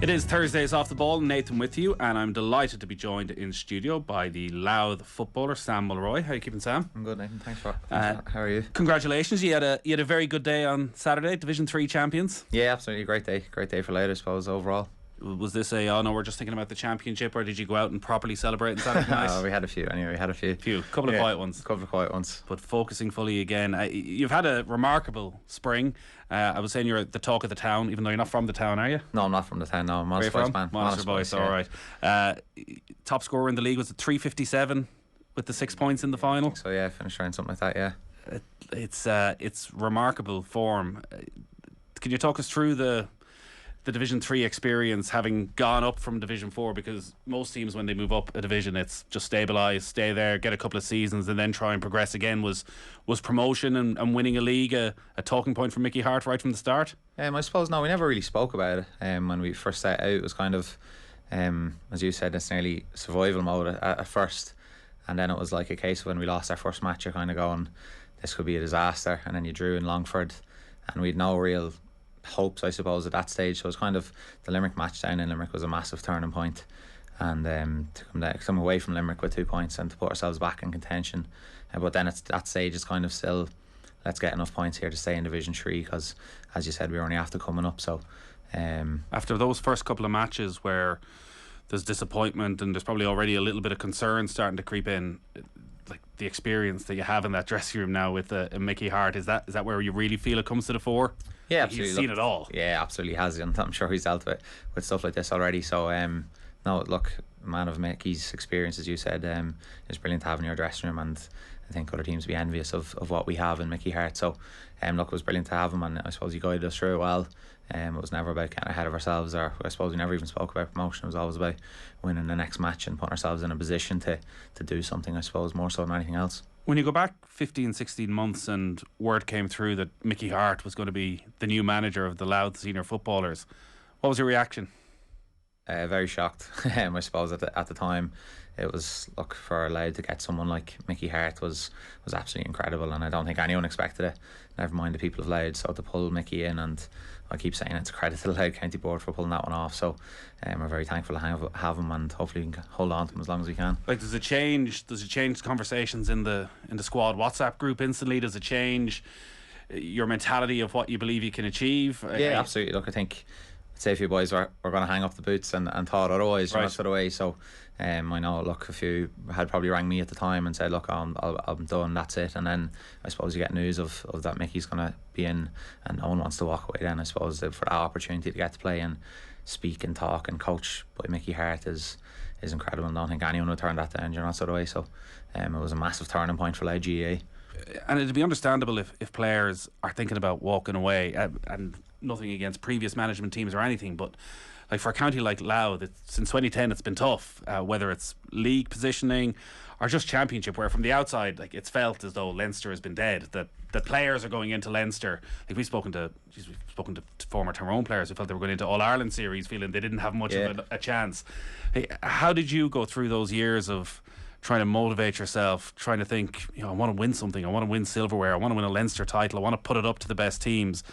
It is Thursdays Off the Ball. Nathan with you, and I'm delighted to be joined in studio by the Louth footballer Sam Mulroy. How are you keeping, Sam? I'm good, Nathan. Thanks for how are you? Congratulations, you had a very good day on Saturday. Division 3 champions. Yeah, absolutely great day for Louth, I suppose, overall. Was this no, we're just thinking about the championship, or did you go out and properly celebrate on Saturday night? We had a few anyway. Couple of quiet ones. But focusing fully again, you've had a remarkable spring. I was saying you're the talk of the town, even though you're not from the town, are you? No, I'm not from the town. No, I'm a Monster fan. Monster Boys, all right. Top scorer in the league was at 357 with the 6 points in the final. So yeah, finished around something like that. Yeah, it's remarkable form. Can you talk us through the Division 3 experience, having gone up from Division 4, because most teams when they move up a division it's just stabilise, stay there, get a couple of seasons and then try and progress again. Was promotion and winning a league a talking point for Mickey Harte right from the start? I suppose we never really spoke about it when we first set out. It was kind of as you said, it's nearly survival mode at first, and then it was like a case of when we lost our first match, you're kind of going, this could be a disaster, and then you drew in Longford and we had no real hopes, I suppose, at that stage. So it was kind of the Limerick match down in Limerick was a massive turning point, and to come away from Limerick with 2 points and to put ourselves back in contention. But then at that stage it's kind of still, let's get enough points here to stay in Division 3, because as you said, we were only after coming up. So after those first couple of matches where there's disappointment and there's probably already a little bit of concern starting to creep in, like the experience that you have in that dressing room now with Mickey Harte, is that where you really feel it comes to the fore? Yeah, absolutely. He's seen it all. Yeah, absolutely has, and I'm sure he's dealt with stuff like this already. So no, look, man of Mickey's experience, as you said, is brilliant to have in your dressing room, and I think other teams would be envious of what we have in Mickey Harte. So look, it was brilliant to have him, and I suppose he guided us through it well. It was never about getting ahead of ourselves, or I suppose we never even spoke about promotion. It was always about winning the next match and putting ourselves in a position to do something, I suppose, more so than anything else. When you go back 15, 16 months and word came through that Mickey Harte was going to be the new manager of the Louth senior footballers, what was your reaction? Very shocked. I suppose at the time it was, look, for Louth to get someone like Mickey Harte was absolutely incredible, and I don't think anyone expected it, never mind the people of Louth. So to pull Mickey in, and I keep saying it's a credit to the Louth County Board for pulling that one off. So we're very thankful to have him, and hopefully we can hold on to him as long as we can. Like, does it change conversations in the squad WhatsApp group instantly? Does it change your mentality of what you believe you can achieve? Yeah, absolutely. Look, I think, say if you boys were going to hang up the boots and thought otherwise, right, sort of way. So I know, look, a few had probably rang me at the time and said, look, I'm done, that's it. And then I suppose you get news of that Mickey's going to be in, and no one wants to walk away then. I suppose for that opportunity to get to play and speak and talk and coach by Mickey Harte is incredible, and I don't think anyone would turn that down, that sort of way. So it was a massive turning point for Louth GAA. And it'd be understandable if players are thinking about walking away, and nothing against previous management teams or anything, but like for a county like Louth, since 2010 it's been tough, whether it's league positioning or just championship, where from the outside, like, it's felt as though Leinster has been dead, that players are going into Leinster, like we've spoken to former Tyrone players who felt they were going into All-Ireland series feeling they didn't have much of a chance. Hey, how did you go through those years of trying to motivate yourself, trying to think, I want to win something, I want to win silverware, I want to win a Leinster title, I want to put it up to the best teams,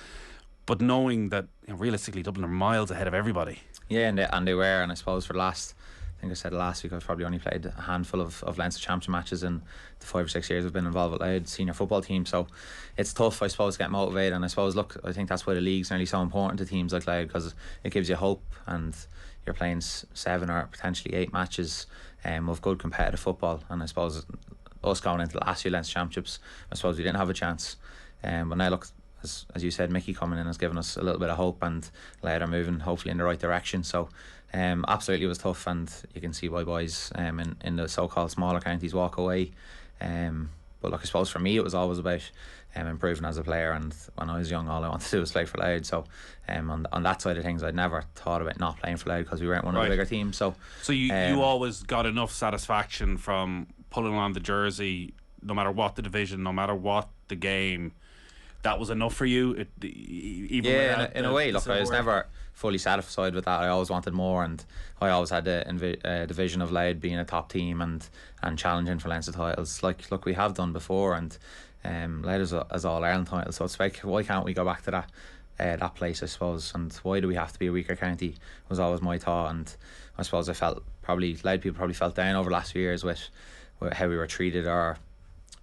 but knowing that realistically Dublin are miles ahead of everybody? Yeah, and they were, and I suppose for the last, I think I said last week, I've probably only played a handful of Leinster Championship matches in the 5 or 6 years I've been involved with Louth senior football team. So it's tough, I suppose, to get motivated, and I suppose, look, I think that's why the league's nearly so important to teams like Louth, because it gives you hope, and you're playing 7 or potentially 8 matches of good competitive football. And I suppose us going into the last few Leinster Championships, I suppose we didn't have a chance, but now, look, as you said, Mickey coming in has given us a little bit of hope, and Louth are moving hopefully in the right direction. So absolutely it was tough, and you can see why boys in the so-called smaller counties walk away. But look, I suppose for me it was always about improving as a player, and when I was young all I wanted to do was play for Louth. So on that side of things, I'd never thought about not playing for Louth because we weren't one of the bigger teams. So you always got enough satisfaction from pulling on the jersey, no matter what the division, no matter what the game, that was enough for you? Even in a way, look, I was never fully satisfied with that. I always wanted more, and I always had the vision of Louth being a top team and challenging for Leinster titles. Like, look, we have done before, and Louth is All-Ireland title, so it's like, why can't we go back to that? that place, I suppose. And why do we have to be a weaker county was always my thought. And I suppose I felt probably a lot of people probably felt down over the last few years with how we were treated, or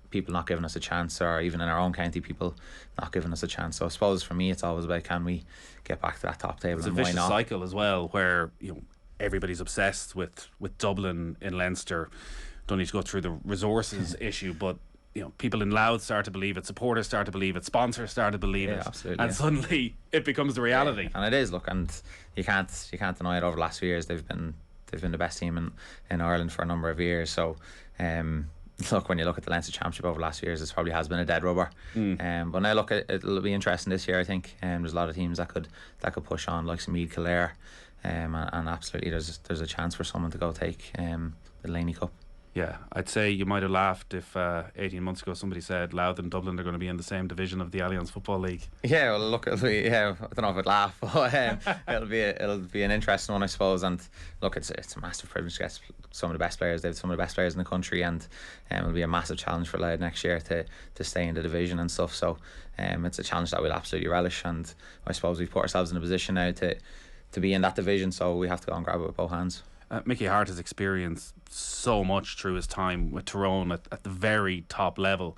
people not giving us a chance, or even in our own county people not giving us a chance. So I suppose for me it's always about, can we get back to that top table? It's a and why vicious not? cycle as well, where everybody's obsessed with Dublin in Leinster. Don't need to go through the resources issue, but people in Louth start to believe it, supporters start to believe it, sponsors start to believe it, absolutely, and suddenly it becomes the reality. Yeah, and it is. Look, and you can't deny it. Over the last few years, they've been the best team in Ireland for a number of years. So, look, when you look at the Leinster Championship over the last few years, it probably has been a dead rubber. But now look, it'll be interesting this year. I think there's a lot of teams that could push on, like some Meath, Kildare, and absolutely there's a chance for someone to go take the Laney Cup. Yeah, I'd say you might have laughed if 18 months ago somebody said Louth and Dublin are going to be in the same division of the Allianz Football League. Yeah, well, look, I don't know if I'd laugh, but it'll be an interesting one, I suppose. And look, it's a massive privilege to get some of the best players. They have some of the best players in the country, and it'll be a massive challenge for Louth next year to stay in the division and stuff. So it's a challenge that we'll absolutely relish, and I suppose we've put ourselves in a position now to be in that division, so we have to go and grab it with both hands. Mickey Harte has experienced so much through his time with Tyrone at the very top level.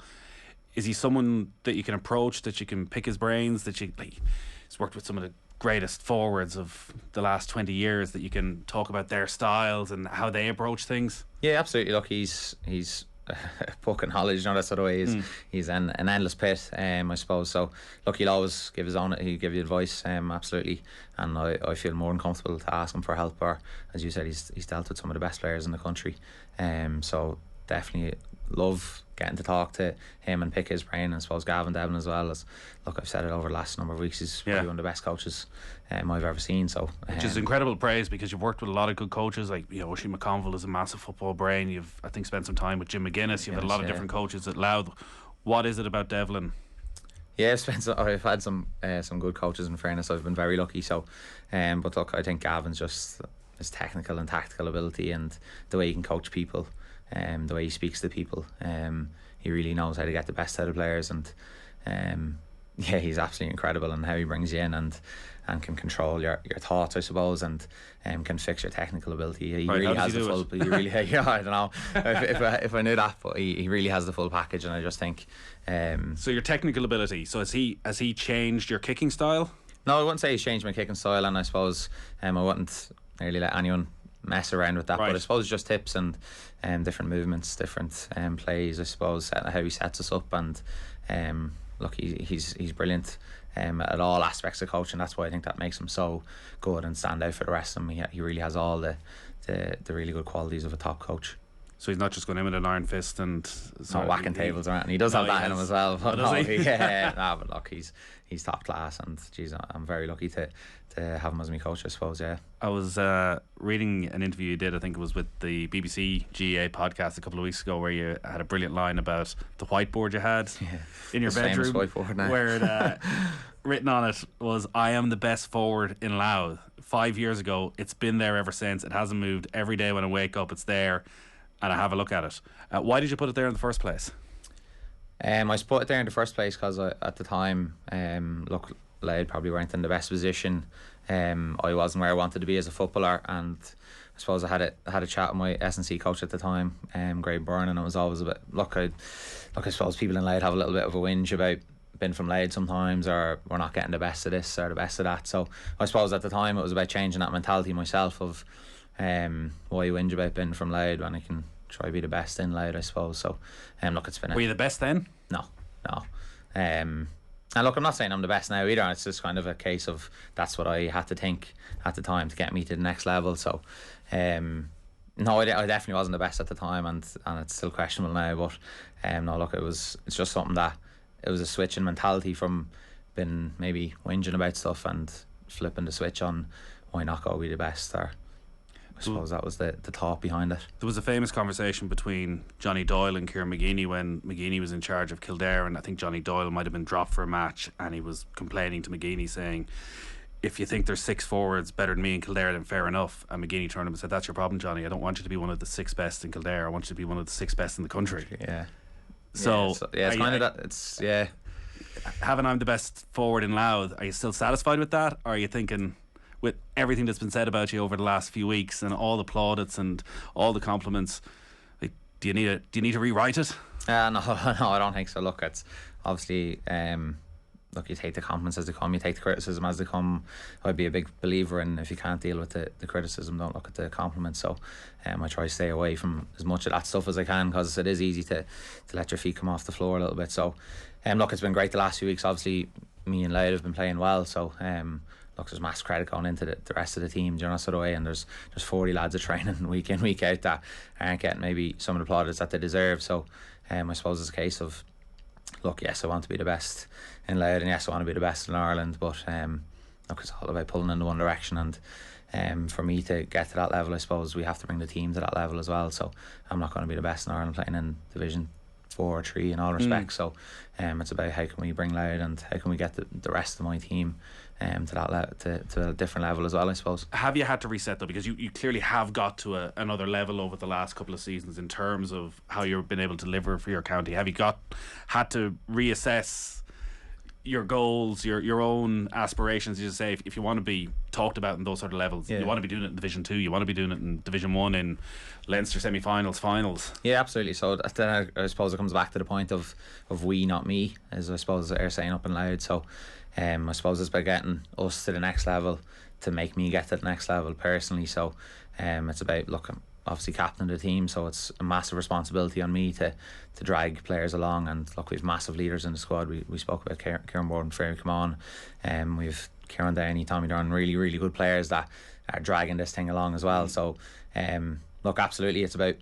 Is he someone that you can approach, that you can pick his brains, that he's worked with some of the greatest forwards of the last 20 years, that you can talk about their styles and how they approach things? Yeah, absolutely. Look, he's book of knowledge, that sort of way. He's an endless pit, I suppose. So look, he'll always give he'll give you advice, absolutely, and I feel more than comfortable to ask him for help. Or as you said, he's dealt with some of the best players in the country, so definitely love getting to talk to him and pick his brain. And I suppose Gavin, Devlin as well. Look, I've said it over the last number of weeks, he's probably one of the best coaches I've ever seen. So which is incredible praise, because you've worked with a lot of good coaches, like Oisin McConville is a massive football brain. You've, I think, spent some time with Jim McGuinness. You've had a lot of different coaches at Louth. What is it about Devlin? Yeah, I've had some good coaches, in fairness. I've been very lucky. So but look, I think Gavin's just his technical and tactical ability, and the way he can coach people, the way he speaks to people, he really knows how to get the best out of players. And yeah, he's absolutely incredible, and how he brings you in and can control your thoughts, I suppose, and can fix your technical ability. He really has the full. He really, yeah, I don't know if I knew that, but he really has the full package. And I just think. So your technical ability. So has he changed your kicking style? No, I wouldn't say he's changed my kicking style, and I suppose I wouldn't really let anyone mess around with that. Right. But I suppose just tips and different movements, different plays, I suppose, how he sets us up. And look, he's brilliant at all aspects of coaching. That's why I think that makes him so good and stand out for the rest of them. He really has all the really good qualities of a top coach. So he's not just going in with an iron fist and not whacking tables around. And he does have that in him as well. But but look, he's top class, and geez, I'm very lucky to have him as my coach, I suppose. Yeah, I was reading an interview you did, I think it was with the BBC GAA podcast a couple of weeks ago, where you had a brilliant line about the whiteboard you had in your bedroom, where it, written on it was, "I am the best forward in Louth." 5 years ago, it's been there ever since. It hasn't moved. Every day when I wake up, it's there, and I have a look at it. Why did you put it there in the first place? I put it there in the first place because at the time, look, Louth probably weren't in the best position. I wasn't where I wanted to be as a footballer, and I suppose I had a chat with my S&C coach at the time, Graham Byrne, and it was always a bit. Look, I suppose people in Louth have a little bit of a whinge about being from Louth sometimes, or we're not getting the best of this or the best of that. So I suppose at the time it was about changing that mentality myself of why you whinge about being from Louth when I can try to be the best in Louth, I suppose. So look, it's been. Were you the best then? No. And look, I'm not saying I'm the best now either. It's just kind of a case of that's what I had to think at the time to get me to the next level. So no, I definitely wasn't the best at the time, and it's still questionable now. But no, look, it's just something that it was a switch in mentality from being maybe whinging about stuff and flipping the switch on why not go be the best. Or I suppose that was the thought behind it. There was a famous conversation between Johnny Doyle and Kieran McGeaney when McGeaney was in charge of Kildare, and I think Johnny Doyle might have been dropped for a match, and he was complaining to McGeaney saying, "If you think there's 6 forwards better than me in Kildare, then fair enough." And McGeaney turned to him and said, "That's your problem, Johnny. I don't want you to be one of the 6 best in Kildare. I want you to be one of the 6 best in the country." Yeah. So it's kind of that. It's having I'm the best forward in Louth, are you still satisfied with that? Or are you thinking, with everything that's been said about you over the last few weeks and all the plaudits and all the compliments, like, do you need to rewrite it? No, no, I don't think so. Look, it's obviously look, you take the compliments as they come, you take the criticism as they come. I'd be a big believer in, if you can't deal with the criticism, don't look at the compliments. So I try to stay away from as much of that stuff as I can, because it is easy to let your feet come off the floor a little bit. So look, it's been great the last few weeks. Obviously me and Louth have been playing well, so look, there's mass credit going into the rest of the team, you know, sort of way. And there's 40 lads of training week in, week out that aren't getting maybe some of the plaudits that they deserve. So I suppose it's a case of, look, yes, I want to be the best in Louth, and yes, I want to be the best in Ireland, but look, it's all about pulling in the one direction. And for me to get to that level, I suppose we have to bring the team to that level as well. So I'm not going to be the best in Ireland playing in Division 4 or 3 in all respects. So it's about how can we bring Louth, and how can we get the rest of my team to that to a different level as well, I suppose. Have you had to reset though, because you clearly have got to another level over the last couple of seasons in terms of how you've been able to deliver for your county? Have you had to reassess your goals, your own aspirations? You say, if you want to be talked about in those sort of levels, you want to be doing it in Division 2, you want to be doing it in Division 1, in Leinster semi-finals, finals. Yeah, absolutely. So then I suppose it comes back to the point of we, not me, as I suppose they're saying up and loud. So I suppose it's about getting us to the next level to make me get to the next level personally. So it's about, look, I'm obviously captain of the team, so it's a massive responsibility on me to drag players along. And look, we've massive leaders in the squad. We spoke about Kieran Borden, Ferry come on, we've Kieran Downey, Tommy Dunn, really, really good players that are dragging this thing along as well. So look, absolutely, it's about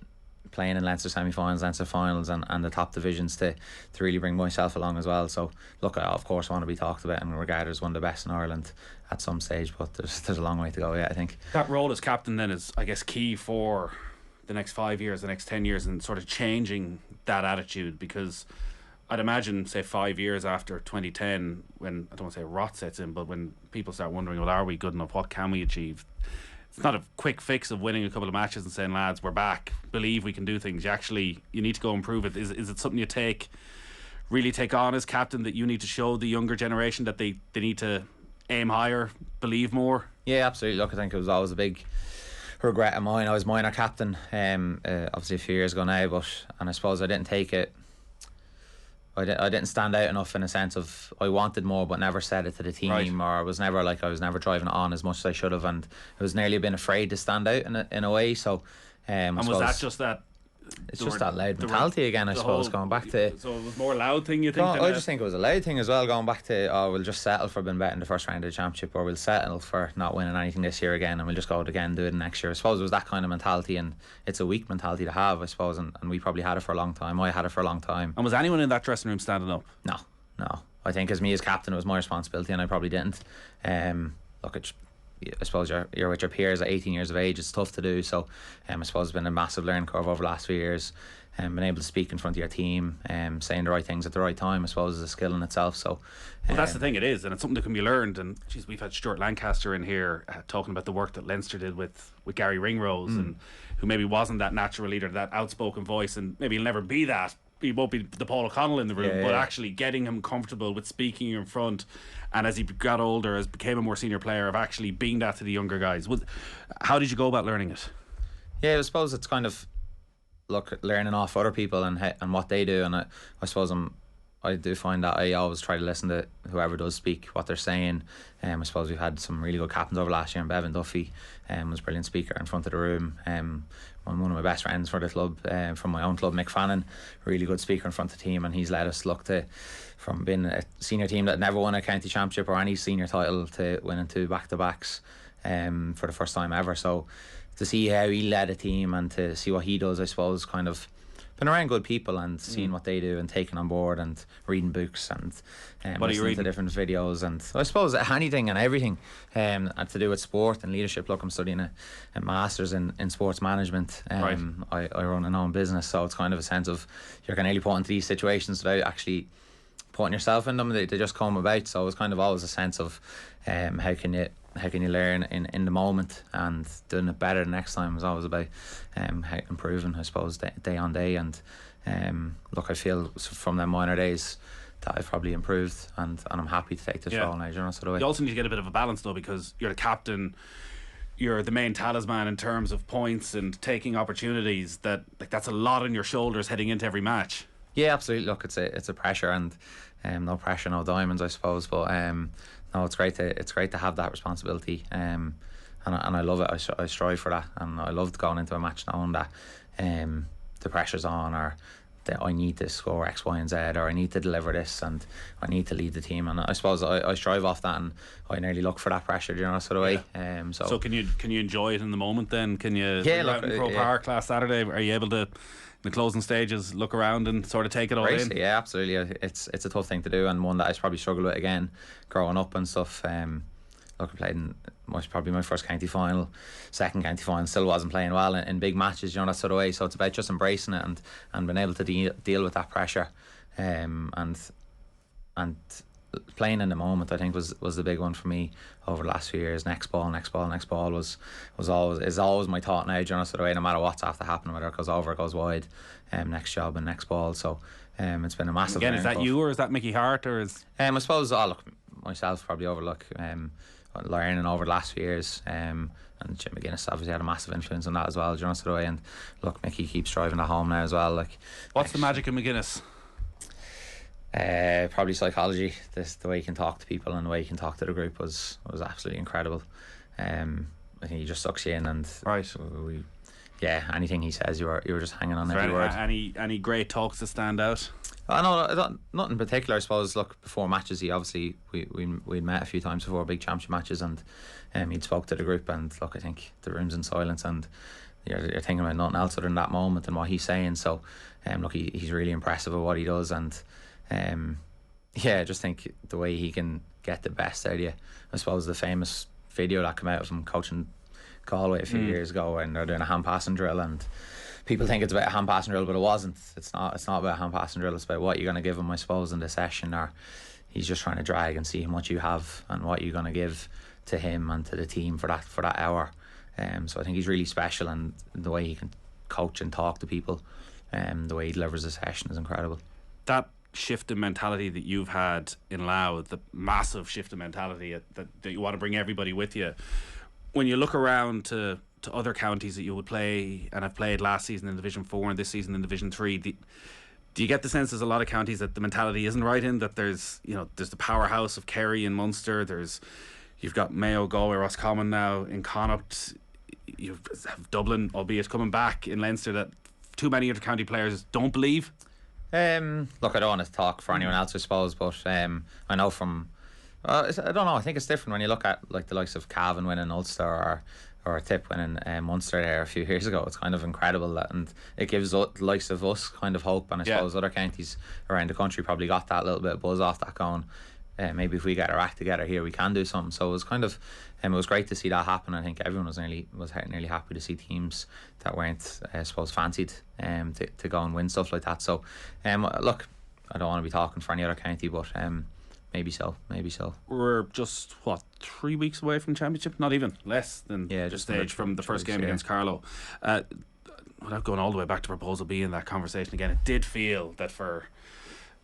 playing in Leinster semi-finals, Leinster finals, and the top divisions to really bring myself along as well. So look, I of course want to be talked about and regarded as one of the best in Ireland at some stage, but there's a long way to go yet, I think. That role as captain then is, I guess, key for the next 5 years, the next 10 years, and sort of changing that attitude, because I'd imagine, say 5 years after 2010, when, I don't want to say rot sets in, but when people start wondering, well, are we good enough, what can we achieve? It's not a quick fix of winning a couple of matches and saying, lads, we're back, believe we can do things. You need to go and prove it. Is it something you really take on as captain, that you need to show the younger generation that they need to aim higher, believe more? Yeah, absolutely. Look, I think it was always a big regret of mine. I was minor captain obviously a few years ago now, and I suppose I didn't take it, I didn't stand out enough in a sense of I wanted more but never said it to the team, right. Or I was never driving it on as much as I should have, and I was nearly been afraid to stand out in a way. So and was that just that? It's just that Louth mentality again, I suppose, going back to. So it was more a Louth thing, you think? I just think it was a Louth thing as well, going back to, we'll just settle for being better in the first round of the championship, or we'll settle for not winning anything this year again, and we'll just go out again, do it next year. I suppose it was that kind of mentality, and it's a weak mentality to have, I suppose, and we probably had it for a long time. I had it for a long time. And was anyone in that dressing room standing up? No. I think as captain, it was my responsibility, and I probably didn't. Look, I suppose you're with your peers at 18 years of age. It's tough to do. So I suppose it's been a massive learning curve over the last few years. Being able to speak in front of your team, saying the right things at the right time, I suppose, is a skill in itself. So well, that's the thing, it is, and it's something that can be learned. And geez, we've had Stuart Lancaster in here talking about the work that Leinster did with Gary Ringrose, and who maybe wasn't that natural leader, that outspoken voice, and maybe he'll never be that. He won't be the Paul O'Connell in the room, but actually getting him comfortable with speaking in front, and as he got older, as became a more senior player, of actually being that to the younger guys. How did you go about learning it? Yeah, I suppose it's kind of, look, learning off other people and what they do, and I suppose I do find that I always try to listen to whoever does speak, what they're saying. I suppose we've had some really good captains over last year, and Bevan Duffy was a brilliant speaker in front of the room. One of my best friends for the club, from my own club, Mick Fannin, really good speaker in front of the team, and he's led us, look, from being a senior team that never won a county championship or any senior title to winning 2 back-to-backs for the first time ever. So to see how he led a team and to see what he does, I suppose, kind of been around good people and seeing what they do and taking on board and reading books and listening to different videos, and I suppose anything and everything to do with sport and leadership. Look, I'm studying a master's in sports management. Right. I run an own business, so it's kind of a sense of you're kind of nearly put into these situations without actually putting yourself in them. They just come about. So it's kind of always a sense of how can you learn in the moment, and doing it better the next time is always about improving, I suppose, day on day. And look, I feel from them minor days I've probably improved, and I'm happy to take this role now. You know, sort of way. You also need to get a bit of a balance though, because you're the captain, you're the main talisman in terms of points and taking opportunities. That's a lot on your shoulders heading into every match. Yeah, absolutely. Look, it's a pressure, and no pressure, no diamonds, I suppose. But no, it's great to have that responsibility. And I love it. I strive for that, and I loved going into a match knowing that the pressure's on, or that I need to score X, Y, and Z, or I need to deliver this, and I need to lead the team. And I suppose I strive off that, and I nearly look for that pressure, you know, sort of way. So can you enjoy it in the moment then? Can you? Yeah, look, in Croke Park last Saturday, are you able to, in the closing stages, look around and sort of take it all in? Yeah, absolutely. It's a tough thing to do, and one that I probably struggled with again growing up and stuff. Look, I played in probably my first county final, second county final. Still wasn't playing well in big matches, you know, that sort of way. So it's about just embracing it and being able to deal with that pressure, and playing in the moment. I think was the big one for me over the last few years. Next ball was always my thought now, you know, sort of way. No matter what's after happening, whether it goes over, it goes wide, next job and next ball. So it's been a massive. Again, is that you or is that Mickey Harte or is? I suppose look, myself probably learning over the last few years, and Jim McGuinness obviously had a massive influence on that as well, you know, sort of way. And look, Mickey keeps driving at home now as well. Like, what's the magic of McGuinness? Probably psychology. The way he can talk to people and the way he can talk to the group was absolutely incredible. I think he just sucks you in, and anything he says, you were just hanging on every word. Any great talks that stand out? No, not in particular. I suppose. Look, before matches, he obviously we'd met a few times before big championship matches, and he'd spoke to the group. And look, I think the room's in silence, and you're thinking about nothing else other than that moment and what he's saying. So, look, he's really impressive at what he does, and I just think the way he can get the best out of you. I suppose the famous video that came out of him coaching Carlow a few years ago, and they're doing a hand passing drill, and people think it's about a hand passing drill, but it wasn't. It's not about a hand passing drill. It's about what you're going to give him, I suppose, in the session. Or he's just trying to drag and see what you have and what you're going to give to him and to the team for that hour. So I think he's really special, and the way he can coach and talk to people, the way he delivers a session is incredible. That shift in mentality that you've had in Louth, the massive shift in mentality that you want to bring everybody with you. When you look around to other counties that you would play and have played last season in Division 4 and this season in Division 3, do you get the sense there's a lot of counties that the mentality isn't right in, that there's the powerhouse of Kerry and Munster, you've got Mayo, Galway, Roscommon now in Connacht, you have Dublin, albeit coming back in Leinster, that too many other county players don't believe? Look, I don't want to talk for anyone else, I suppose, but I know from I don't know, I think it's different when you look at like the likes of Gavin winning Ulster or Tip winning Munster there a few years ago. It's kind of incredible, and it gives the likes of us kind of hope, and I suppose other counties around the country probably got that little bit of buzz off that, going maybe if we get our act together here we can do something. So it was kind of it was great to see that happen. I think everyone was nearly happy to see teams that weren't I suppose fancied to go and win stuff like that. So look, I don't want to be talking for any other county, but maybe so. We're just 3 weeks away from championship, not even less than just stage from the first game against Carlow. Without going all the way back to Proposal B in that conversation again, it did feel that for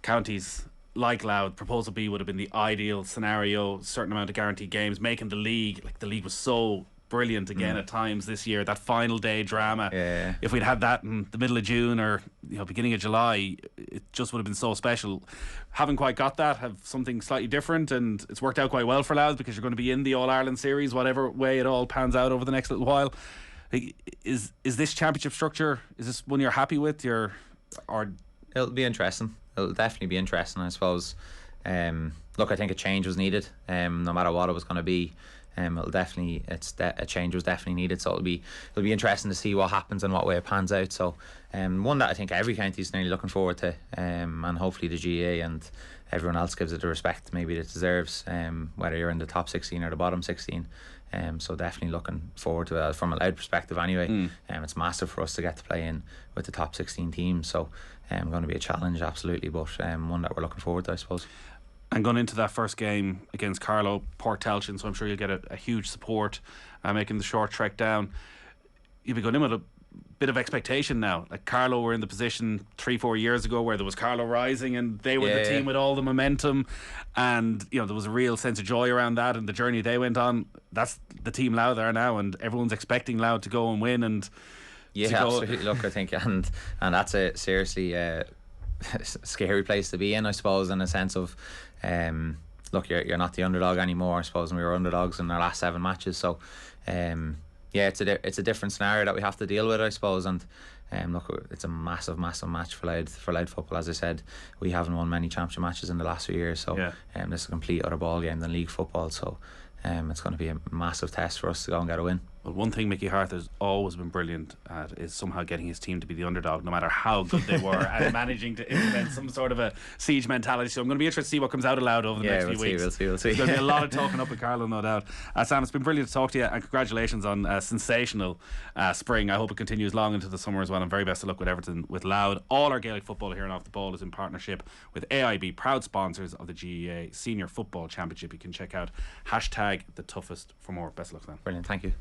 counties like Louth, Proposal B would have been the ideal scenario. Certain amount of guaranteed games, making the league, like the league was so brilliant again at times this year. That final day drama, if we'd had that in the middle of June or beginning of July, it just would have been so special. Haven't quite got that, have something slightly different, and it's worked out quite well for Louth because you're going to be in the All-Ireland series whatever way it all pans out over the next little while. Is this championship structure, is this one you're happy with? Or it'll be interesting. It'll definitely be interesting, I suppose. Look, I think a change was needed, no matter what it was going to be. A change was definitely needed, so it'll be interesting to see what happens and what way it pans out. So one that I think every county is nearly looking forward to, and hopefully the GAA and everyone else gives it the respect maybe it deserves, whether you're in the top 16 or the bottom 16. So definitely looking forward to it from a Louth perspective anyway. It's massive for us to get to play in with the top 16 teams, so going to be a challenge absolutely, but one that we're looking forward to, I suppose. And going into that first game against Carlow, Port Telchin, so I'm sure you'll get a huge support making the short trek down. You'll be going in with bit of expectation now. Like Carlow were in the position 3-4 years ago where there was Carlow Rising and they were the team with all the momentum, and there was a real sense of joy around that and the journey they went on. That's the team Louth are now, and everyone's expecting Louth to go and win. And absolutely. Look, I think and that's a seriously scary place to be in, I suppose, in a sense of look, you're not the underdog anymore, I suppose, and we were underdogs in our last 7 matches. So it's a different scenario that we have to deal with, I suppose. And look, it's a massive match for Louth football. As I said, we haven't won many championship matches in the last few years, so this is a complete other ball game than league football. So it's going to be a massive test for us to go and get a win. Well, one thing Mickey Harte has always been brilliant at is somehow getting his team to be the underdog, no matter how good they were, and managing to implement some sort of a siege mentality. So I'm going to be interested to see what comes out of Louth over the next few weeks. We'll see. There's going to be a lot of talking up with Carlow, no doubt. Sam, it's been brilliant to talk to you, and congratulations on a sensational spring. I hope it continues long into the summer as well, and very best of luck with everything with Louth. All our Gaelic football here and Off the Ball is in partnership with AIB, proud sponsors of the GAA Senior Football Championship. You can check out #TheToughest for more. Best of luck, Sam. Brilliant, thank you.